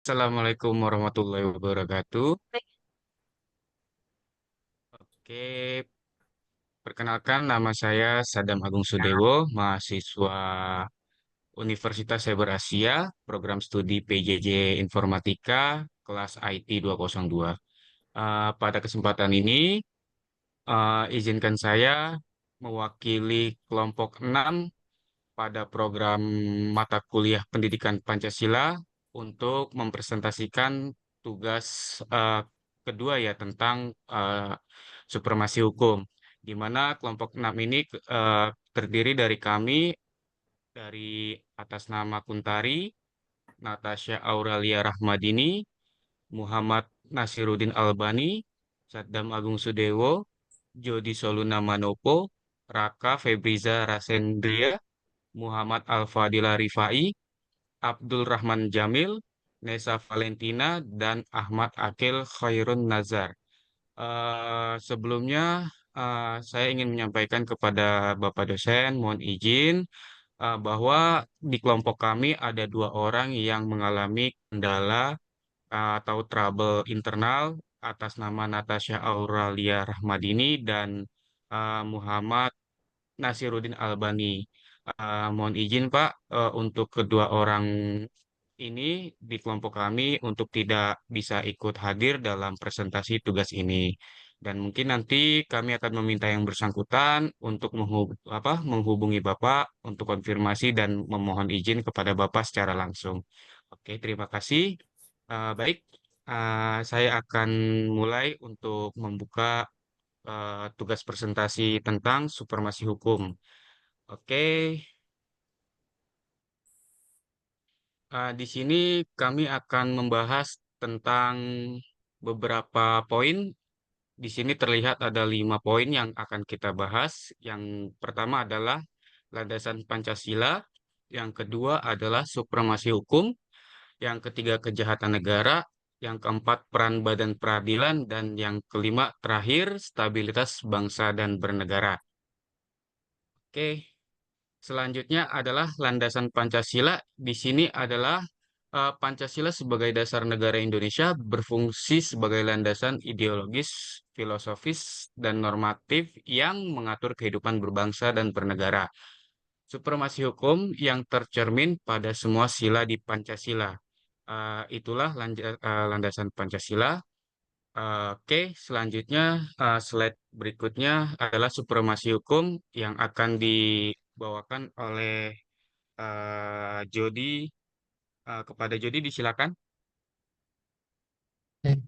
Assalamualaikum warahmatullahi wabarakatuh. Oke, perkenalkan nama saya Sadam Agung Sudewo, mahasiswa Universitas Cyber Asia, program studi PJJ Informatika, kelas IT 202. Pada kesempatan ini, izinkan saya mewakili kelompok 6 pada program mata kuliah Pendidikan Pancasila untuk mempresentasikan tugas eh, kedua ya tentang eh, supremasi hukum, di mana kelompok 6 ini terdiri dari kami dari atas nama Kuntari, Natasha Aurelia Rahmadini, Muhammad Nasiruddin Albani, Saddam Agung Sudewo, Jody Soluna Manopo, Raka Febriza Rasendria, Muhammad Al-Fadila Rifai, Abdul Rahman Jamil, Nesa Valentina, dan Ahmad Akil Khairun Nazar. Sebelumnya, saya ingin menyampaikan kepada Bapak dosen, mohon izin bahwa di kelompok kami ada dua orang yang mengalami kendala atau trouble internal atas nama Natasha Auralia Rahmadini dan Muhammad Nasiruddin Albani. Mohon izin Pak, untuk kedua orang ini di kelompok kami untuk tidak bisa ikut hadir dalam presentasi tugas ini. Dan mungkin nanti kami akan meminta yang bersangkutan untuk menghubungi Bapak untuk konfirmasi dan memohon izin kepada Bapak secara langsung. Oke, terima kasih. Baik, saya akan mulai untuk membuka tugas presentasi tentang supremasi hukum. Oke, di sini kami akan membahas tentang beberapa poin. Di sini terlihat ada 5 poin yang akan kita bahas. Yang pertama adalah landasan Pancasila, yang kedua adalah supremasi hukum, yang ketiga kejahatan negara, yang keempat peran badan peradilan, dan yang kelima terakhir stabilitas bangsa dan bernegara. Oke, selanjutnya adalah landasan Pancasila. Di sini adalah Pancasila sebagai dasar negara Indonesia berfungsi sebagai landasan ideologis, filosofis, dan normatif yang mengatur kehidupan berbangsa dan bernegara. Supremasi hukum yang tercermin pada semua sila di Pancasila. Itulah landasan Pancasila. Oke, selanjutnya slide berikutnya adalah supremasi hukum yang akan dibawakan oleh Jody. Kepada Jody disilakan. Jadi,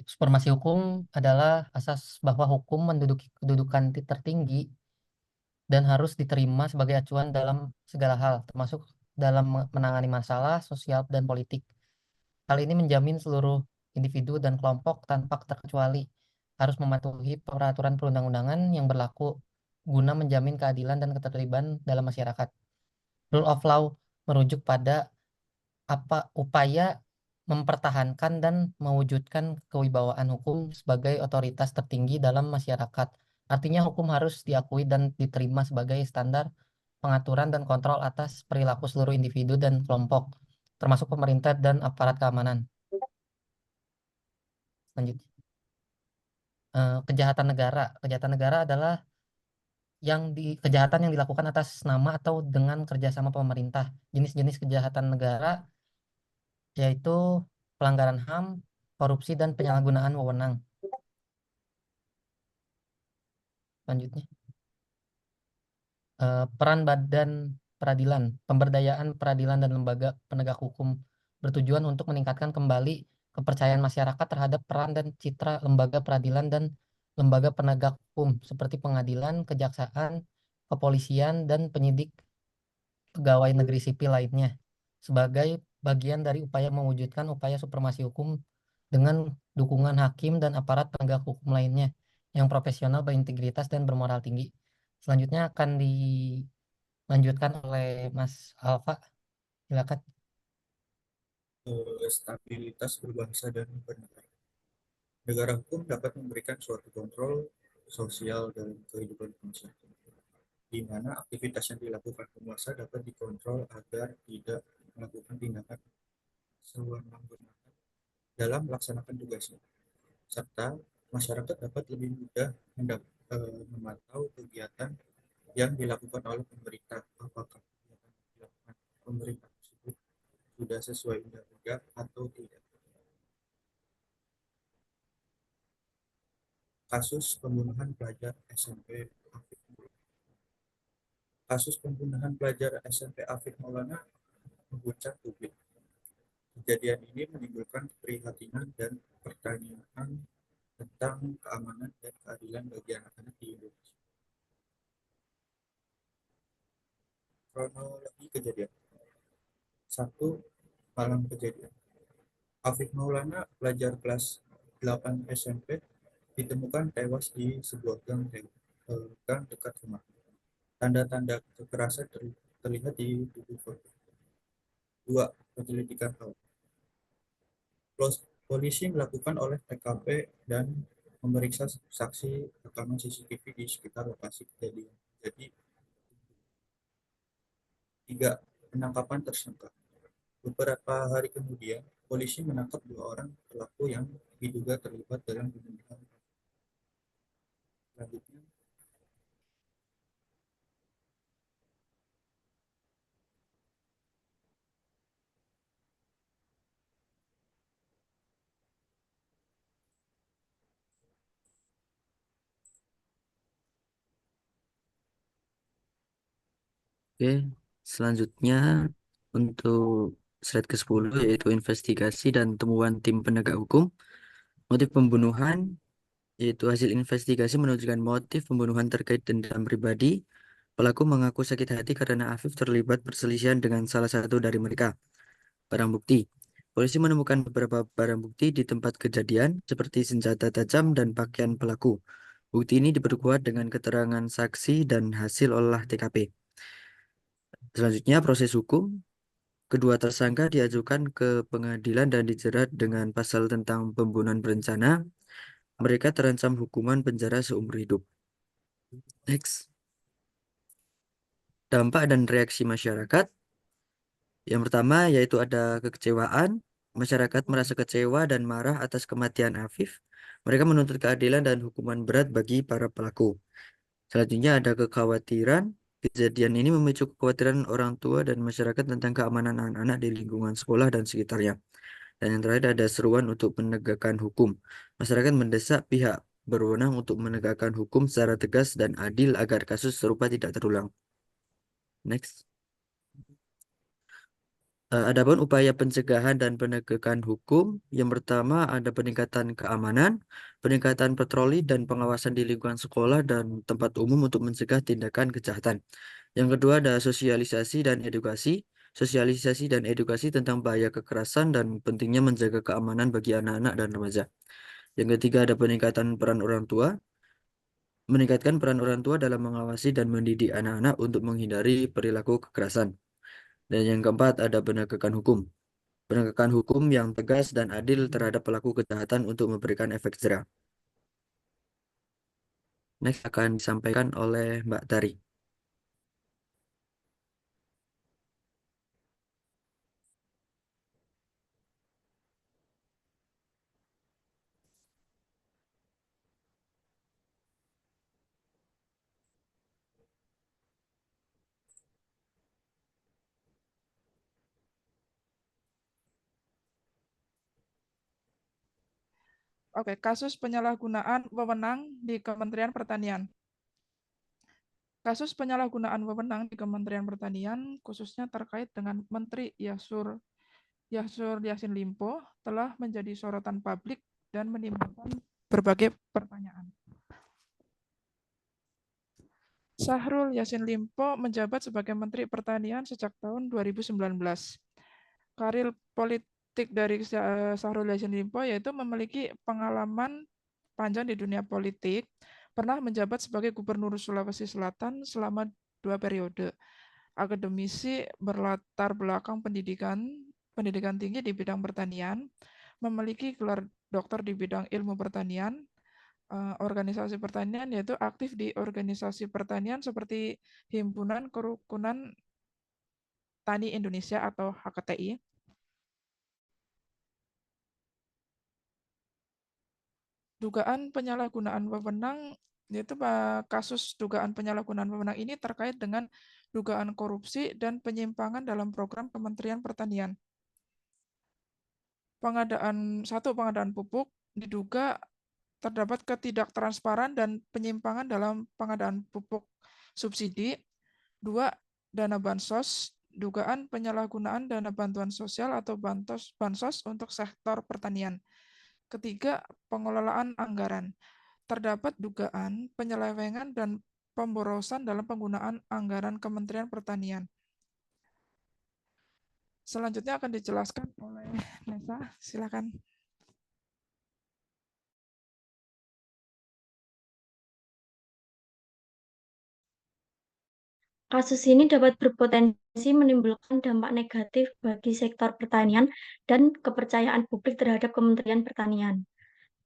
supremasi hukum adalah asas bahwa hukum menduduki kedudukan tertinggi dan harus diterima sebagai acuan dalam segala hal, termasuk dalam menangani masalah sosial dan politik. Hal ini menjamin seluruh individu dan kelompok tanpa terkecuali harus mematuhi peraturan perundang-undangan yang berlaku guna menjamin keadilan dan ketertiban dalam masyarakat. Rule of law merujuk pada upaya mempertahankan dan mewujudkan kewibawaan hukum sebagai otoritas tertinggi dalam masyarakat. Artinya hukum harus diakui dan diterima sebagai standar pengaturan dan kontrol atas perilaku seluruh individu dan kelompok, termasuk pemerintah dan aparat keamanan. Selanjutnya, kejahatan negara. Kejahatan negara adalah kejahatan yang dilakukan atas nama atau dengan kerjasama pemerintah. Jenis-jenis kejahatan negara yaitu pelanggaran HAM, korupsi, dan penyalahgunaan wewenang. Selanjutnya, peran badan peradilan, pemberdayaan peradilan dan lembaga penegak hukum bertujuan untuk meningkatkan kembali kepercayaan masyarakat terhadap peran dan citra lembaga peradilan dan lembaga penegak hukum seperti pengadilan, kejaksaan, kepolisian, dan penyidik pegawai negeri sipil lainnya sebagai bagian dari upaya mewujudkan upaya supremasi hukum dengan dukungan hakim dan aparat penegak hukum lainnya yang profesional, berintegritas, dan bermoral tinggi. Selanjutnya akan dilanjutkan oleh Mas Alfa. Silakan. Stabilitas berbangsa dan bernegara. Negara hukum dapat memberikan suatu kontrol sosial dalam kehidupan masyarakat, di mana aktivitas yang dilakukan penguasa dapat dikontrol agar tidak melakukan tindakan sewenang-wenang dalam melaksanakan tugasnya, serta masyarakat dapat lebih mudah memantau kegiatan yang dilakukan oleh pemerintah, apakah kegiatan yang dilakukan pemerintah tersebut sudah sesuai undang-undang atau tidak. Kasus pembunuhan pelajar SMP Afif Maulana. Kasus pembunuhan pelajar SMP Afif Maulana mengguncang publik. Kejadian ini menimbulkan keprihatinan dan pertanyaan tentang keamanan dan keadilan bagi anak-anak di Indonesia. Kronologi kejadian. 1. Malam kejadian. Afif Maulana, pelajar kelas 8 SMP, ditemukan tewas di sebuah gang dekat rumah. Tanda-tanda kekerasan terlihat di tubuh korban. 2. Penyelidikan awal. Polisi melakukan olah TKP dan memeriksa saksi rekaman CCTV di sekitar lokasi kejadian. Jadi, 3. Penangkapan tersangka. Beberapa hari kemudian, polisi menangkap 2 orang pelaku yang diduga terlibat dalam pembunuhan. Selanjutnya, Oke, selanjutnya untuk slide ke-10 yaitu investigasi dan temuan tim penegak hukum. Motif pembunuhan yaitu hasil investigasi menunjukkan motif pembunuhan terkait dendam pribadi. Pelaku mengaku sakit hati karena Afif terlibat perselisihan dengan salah satu dari mereka. Barang bukti. Polisi menemukan beberapa barang bukti di tempat kejadian seperti senjata tajam dan pakaian pelaku. Bukti ini diperkuat dengan keterangan saksi dan hasil olah TKP. Selanjutnya proses hukum. Kedua tersangka diajukan ke pengadilan dan dijerat dengan pasal tentang pembunuhan berencana. Mereka terancam hukuman penjara seumur hidup. Next. Dampak dan reaksi masyarakat. Yang pertama yaitu ada kekecewaan. Masyarakat merasa kecewa dan marah atas kematian Afif. Mereka menuntut keadilan dan hukuman berat bagi para pelaku. Selanjutnya ada kekhawatiran. Kejadian ini memicu kekhawatiran orang tua dan masyarakat tentang keamanan anak-anak di lingkungan sekolah dan sekitarnya. Dan yang terakhir ada seruan untuk menegakkan hukum. Masyarakat mendesak pihak berwenang untuk menegakkan hukum secara tegas dan adil agar kasus serupa tidak terulang. Next. Adapun upaya pencegahan dan penegakan hukum, yang pertama ada peningkatan keamanan, peningkatan patroli dan pengawasan di lingkungan sekolah dan tempat umum untuk mencegah tindakan kejahatan. Yang kedua ada sosialisasi dan edukasi tentang bahaya kekerasan dan pentingnya menjaga keamanan bagi anak-anak dan remaja. Yang ketiga ada meningkatkan peran orang tua dalam mengawasi dan mendidik anak-anak untuk menghindari perilaku kekerasan. Dan yang keempat ada penegakan hukum. Penegakan hukum yang tegas dan adil terhadap pelaku kejahatan untuk memberikan efek jera. Next akan disampaikan oleh Mbak Tari. Oke, kasus penyalahgunaan wewenang di Kementerian Pertanian. Kasus penyalahgunaan wewenang di Kementerian Pertanian khususnya terkait dengan Menteri Yasur Yassin Limpo telah menjadi sorotan publik dan menimbulkan berbagai pertanyaan. Syahrul Yassin Limpo menjabat sebagai Menteri Pertanian sejak tahun 2019. Karir politik dari Syahrul Yassin Limpo yaitu memiliki pengalaman panjang di dunia politik, pernah menjabat sebagai Gubernur Sulawesi Selatan selama 2 periode. Akademisi berlatar belakang pendidikan tinggi di bidang pertanian, memiliki gelar doktor di bidang ilmu pertanian, organisasi pertanian, yaitu aktif di organisasi pertanian seperti Himpunan Kerukunan Tani Indonesia atau HKTI. dugaan penyalahgunaan wewenang, yaitu kasus dugaan penyalahgunaan wewenang ini terkait dengan dugaan korupsi dan penyimpangan dalam program Kementerian Pertanian. Pengadaan pupuk diduga terdapat ketidaktransparan dan penyimpangan dalam pengadaan pupuk subsidi. 2. Dana bansos, dugaan penyalahgunaan dana bantuan sosial atau bansos untuk sektor pertanian. 3. Pengelolaan anggaran. Terdapat dugaan penyelewengan dan pemborosan dalam penggunaan anggaran Kementerian Pertanian. Selanjutnya akan dijelaskan oleh Nesa, silakan. Kasus ini dapat berpotensi menimbulkan dampak negatif bagi sektor pertanian dan kepercayaan publik terhadap Kementerian Pertanian.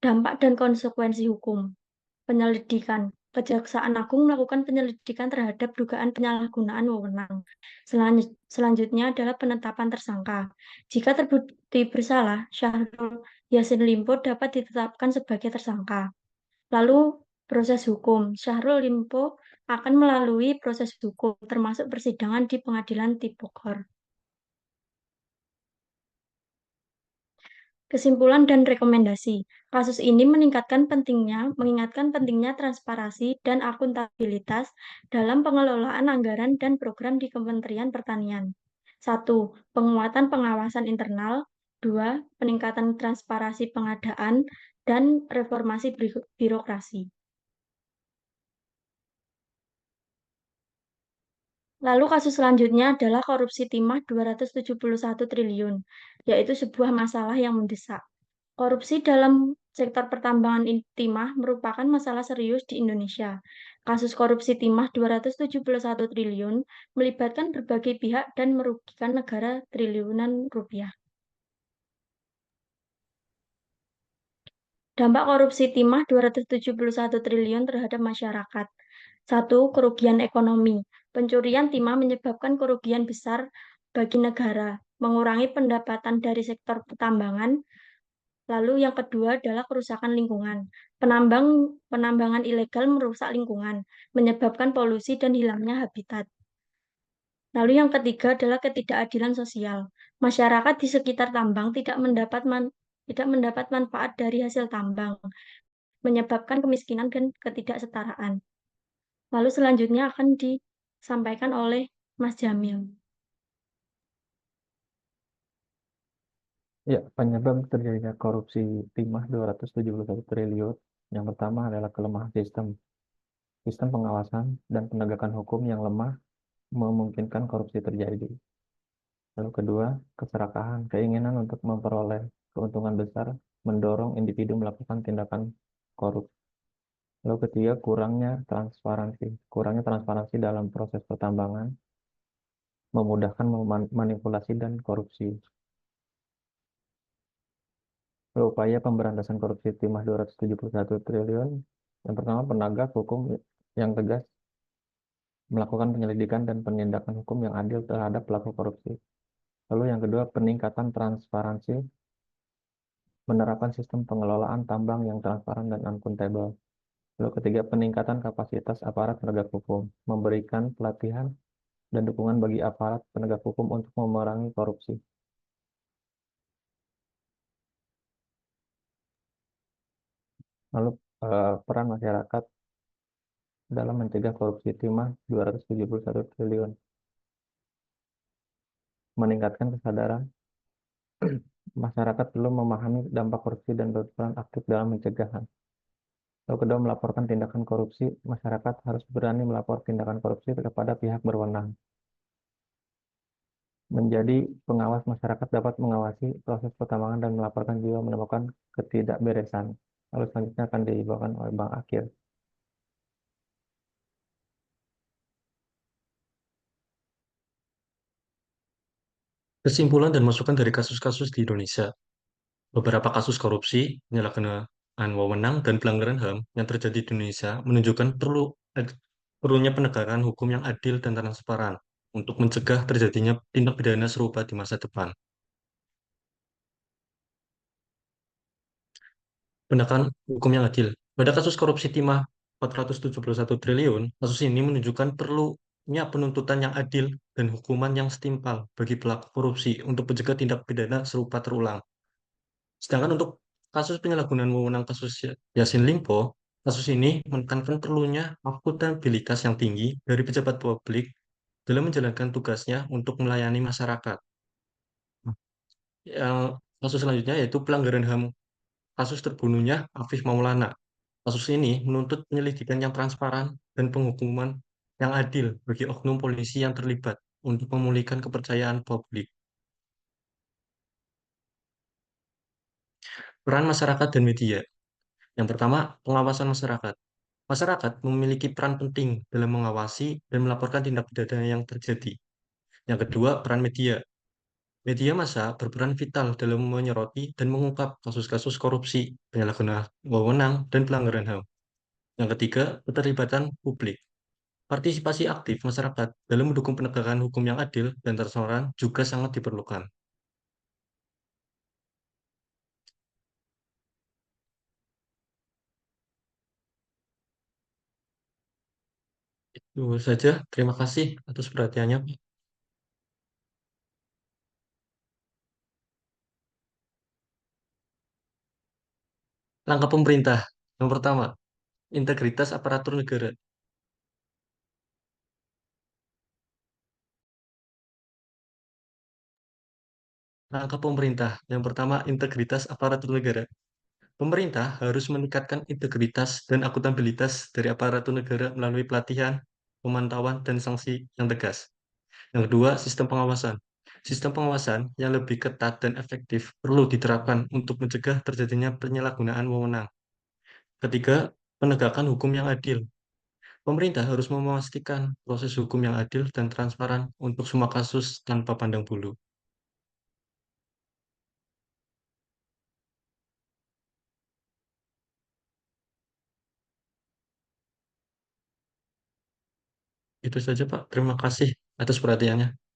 Dampak dan konsekuensi hukum. Penyelidikan. Kejaksaan Agung melakukan penyelidikan terhadap dugaan penyalahgunaan wewenang. Selanjutnya adalah penetapan tersangka. Jika terbukti bersalah, Syahrul Yassin Limpo dapat ditetapkan sebagai tersangka. Lalu proses hukum. Syahrul Limpo akan melalui proses hukum, termasuk persidangan di Pengadilan Tipikor. Kesimpulan dan rekomendasi. Kasus ini mengingatkan pentingnya transparansi dan akuntabilitas dalam pengelolaan anggaran dan program di Kementerian Pertanian. 1. Penguatan pengawasan internal. 2. Peningkatan transparansi pengadaan dan reformasi birokrasi. Lalu kasus selanjutnya adalah korupsi timah 271 triliun, yaitu sebuah masalah yang mendesak. Korupsi dalam sektor pertambangan timah merupakan masalah serius di Indonesia. Kasus korupsi timah 271 triliun melibatkan berbagai pihak dan merugikan negara triliunan rupiah. Dampak korupsi timah 271 triliun terhadap masyarakat. 1. Kerugian ekonomi. Pencurian timah menyebabkan kerugian besar bagi negara, mengurangi pendapatan dari sektor pertambangan. Lalu yang kedua adalah kerusakan lingkungan. Penambangan ilegal merusak lingkungan, menyebabkan polusi dan hilangnya habitat. Lalu yang ketiga adalah ketidakadilan sosial. Masyarakat di sekitar tambang tidak mendapat manfaat dari hasil tambang, menyebabkan kemiskinan dan ketidaksetaraan. Lalu selanjutnya akan disampaikan oleh Mas Jamil. Ya, penyebab terjadinya korupsi timah 271 triliun yang pertama adalah kelemahan sistem pengawasan dan penegakan hukum yang lemah memungkinkan korupsi terjadi. Lalu kedua, keserakahan, keinginan untuk memperoleh keuntungan besar mendorong individu melakukan tindakan korup. Lalu ketiga, kurangnya transparansi dalam proses pertambangan memudahkan manipulasi dan korupsi. Upaya pemberantasan korupsi timah 271 triliun. Yang pertama, penegak hukum yang tegas melakukan penyelidikan dan penindakan hukum yang adil terhadap pelaku korupsi. Lalu yang kedua, peningkatan transparansi, menerapkan sistem pengelolaan tambang yang transparan dan akuntabel. Lalu ketiga, peningkatan kapasitas aparat penegak hukum, memberikan pelatihan dan dukungan bagi aparat penegak hukum untuk memerangi korupsi. Lalu peran masyarakat dalam mencegah korupsi timah 271 triliun. Meningkatkan kesadaran masyarakat perlu memahami dampak korupsi dan berperan aktif dalam pencegahan. Lalu kedua, melaporkan tindakan korupsi. Masyarakat harus berani melapor tindakan korupsi kepada pihak berwenang. Menjadi pengawas, masyarakat dapat mengawasi proses pertambangan dan melaporkan jika menemukan ketidakberesan. Lalu selanjutnya akan dibawakan oleh Bang Akil. Kesimpulan dan masukan dari kasus-kasus di Indonesia. Beberapa kasus korupsi, penyalahgunaan wewenang, dan pelanggaran HAM yang terjadi di Indonesia menunjukkan perlunya penegakan hukum yang adil dan transparan untuk mencegah terjadinya tindak pidana serupa di masa depan. penegakan hukum yang adil. Pada kasus korupsi timah 471 triliun, kasus ini menunjukkan perlunya penuntutan yang adil dan hukuman yang setimpal bagi pelaku korupsi untuk mencegah tindak pidana serupa terulang. Sedangkan untuk kasus penyalahgunaan wewenang kasus Yassin Limpo, kasus ini menekankan perlunya akuntabilitas yang tinggi dari pejabat publik dalam menjalankan tugasnya untuk melayani masyarakat. Yang kasus selanjutnya yaitu pelanggaran HAM kasus terbunuhnya Afif Maulana. Kasus ini menuntut penyelidikan yang transparan dan penghukuman yang adil bagi oknum polisi yang terlibat untuk memulihkan kepercayaan publik. Peran masyarakat dan media. Yang pertama, pengawasan masyarakat. Masyarakat memiliki peran penting dalam mengawasi dan melaporkan tindak pidana yang terjadi. Yang kedua, peran media. Media massa berperan vital dalam menyoroti dan mengungkap kasus-kasus korupsi, penyalahgunaan wewenang, dan pelanggaran HAM. Yang ketiga, keterlibatan publik. Partisipasi aktif masyarakat dalam mendukung penegakan hukum yang adil dan transparan juga sangat diperlukan. Itu saja. Terima kasih atas perhatiannya. Langkah pemerintah. Yang pertama, integritas aparatur negara. Langkah pemerintah. Yang pertama, integritas aparatur negara. Pemerintah harus meningkatkan integritas dan akuntabilitas dari aparatur negara melalui pelatihan, pemantauan, dan sanksi yang tegas. Yang kedua, sistem pengawasan. Sistem pengawasan yang lebih ketat dan efektif perlu diterapkan untuk mencegah terjadinya penyalahgunaan wewenang. Ketiga, penegakan hukum yang adil. Pemerintah harus memastikan proses hukum yang adil dan transparan untuk semua kasus tanpa pandang bulu. Itu saja, Pak. Terima kasih atas perhatiannya.